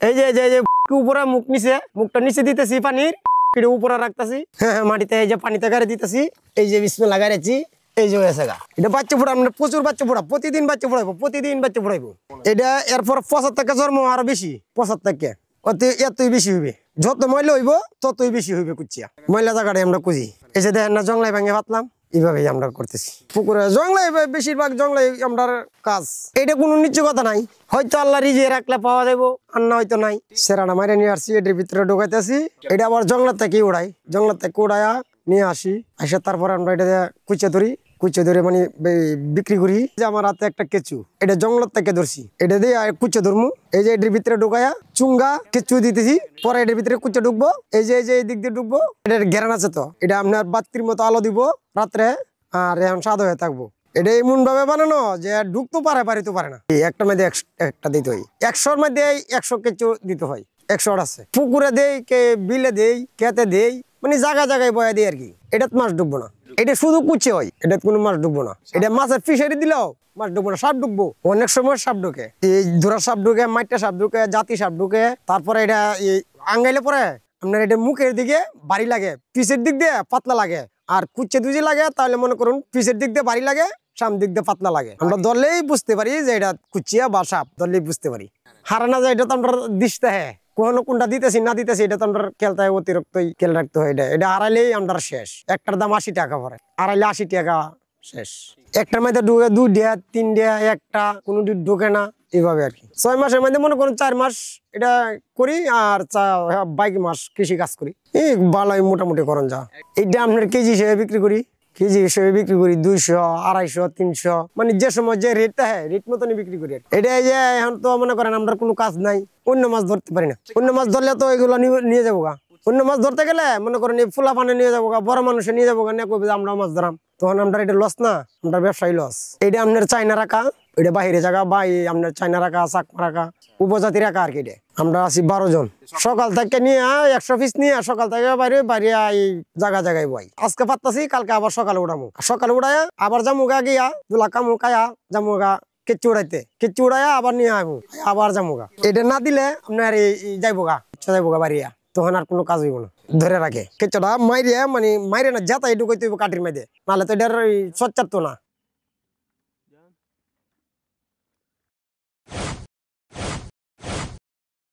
এই যে উপরে মুখ নিচে মুখটা নিচে দিতেছি পানির উপরে রাখতেছি মাটিতে এই যে পানিতে গাড়ি দিতেছি এই যে বিসমিল্লাহ গাড়িছি এই যে হয়েছে গা এটা বাচ্চা ফোড়া আমরা প্রচুর বাচ্চা ফোড়া প্রতিদিন বাচ্চা ফোড়াইবো এটা এরপর 75 থেকে জন্ম আরো বেশি 75 থেকে এতই বেশি হইবে যত ময়লা হইব ততই বেশি হইবে কুচিয়া ময়লা জায়গাটাই আমরা খুঁজি এই যে দেখেন না জংলাই ভাঙে পাতলাম এইভাবেই আমরা করতেছি পুকুরে জংলাই বেশিরভাগ জংলাই আমরা কাজ এটা কোনো নিচু কথা নাই হয়তো আল্লাহ রিজে রাখলে পাওয়া যাবো আর না হয়তো নাই সেরাটা মাইরে নিয়ে আসছি এটার ভিতরে ঢোকাইতেছি এটা আবার জংলার থেকে উড়াইয়া নিয়ে আসি আসে তারপরে আমরা এটা কুচে ধরে মানে বিক্রি করি যে আমার হাতে একটা কেঁচু এটা জঙ্গল থেকে ধরছি এটা দিয়ে কুচে ধরমু এই যে এটার ভিতরে ঢুকাইয়া চুঙ্গা কেঁচু দিতেছি পরে এটার ভিতরে কুচে ঢুকবো এই যে এই দিক দিয়ে ঢুকবো এটার ঘেরান আছে তো এটা আপনার বাতির মতো আলো দিব রাত্রে আর এখন স্বাদ হয়ে থাকবো এটা এমন ভাবে বানানো যে ঢুকতে পারিতে পারে না একটা মধ্যে একটা দিতে হয় 100-র মধ্যে 100 কেঁচু দিতে হয় 100 আছে পুকুরে দেই কে বিলে দেই খেতে দেই মানে জায়গায় বয়া দেই আর কি এটাত মাছ ডুববো না এটা শুধু কুচে হয় এটা কোনো মাছ ডুববো না এটা মাছের ফিশারি দিলেও মাছ ডুববো না সাপ ডুববো অনেক সময় সাপ ঢুকে এই ধরা সাপ ঢুকে মাইটা সাপ ঢুকে জাতি সাপ ঢুকে তারপরে এটা আঙ্গাইলে পরে আপনার এটা মুখের দিকে বাড়ি লাগে পিছের দিক দিয়ে পাতলা লাগে আর কুচে দুজি লাগে তাহলে মনে করুন পিছের দিক দিয়ে বাড়ি লাগে সাম দিক দিয়ে পাতলা লাগে আমরা ধরলেই বুঝতে পারি যে এটা কুচিয়া বা সাপ ধরলেই বুঝতে পারি হারানা যায় এটা তো আমরা দিশতে হ্যাঁ কখনো কোনটা দিতেছি না দিতেছি এটা তো আমরা খেলতে হয় অতিরিক্তই খেয়াল রাখতে হয় এটা হারাইলেই আমরা শেষ একটার দাম 80 টাকা পরে হারাইলে 80 টাকা শেষ একটার মধ্যে ঢুকে 2 ডেয়া 3 ডেয়া একটা কোনো ঢুকে না এইভাবে আর কি 6 মাসের মধ্যে মনে করুন 4 মাস এটা করি আর 22 মাস কৃষি কাজ করি এই ভালোই মোটামুটি করন যা এইটা আপনার কেজি হিসেবে বিক্রি করি 200 250 300 মানে যে সময় যে রেটটা হ্যাঁ রেট মতনই বিক্রি করি এটা যে এখন তো মনে করেন আমরা কোনো কাজ নাই অন্য মাছ ধরতে পারি না অন্য মাছ ধরলে তো এগুলো নিয়ে যাবো গা অন্য মাছ ধরতে গেলে মনে করেন এই ফুলা পানে নিয়ে যাবো গা বড় মানুষে নিয়ে যাবো গা নিয়ে কবি আমরা মাছ ধরাম তখন আমরা এটা লস না আমরা ব্যবসায়ী লস এটা আপনার চায়না রাখা এটা বাহিরে জায়গা বা আপনার চায়না রাখা চাকমা রাখা উপজাতি রাখা আর কি আমরা আছি 12 জন সকাল থেকে নিয়ে 100 পিস নিয়ে সকাল থেকে বাইরে এই জায়গায় বই আজকে পাততাছি কালকে আবার সকালে উঠায়া আবার জামুগা গিয়া দুলা কামুকায়া জামুগা কেঁচু উড়াইয়া আবার নিয়ে আবার জামুগা এটা না দিলে আপনার যাইবো গা বাড়িয়া তখন আর কোনো কাজ হইব না ধরে রাখে কেঁচুটা মাইরে না যাতাই ঢুকাইতে হইব কাঠির মধ্যে নাহলে তো এটার সচ্চার তো না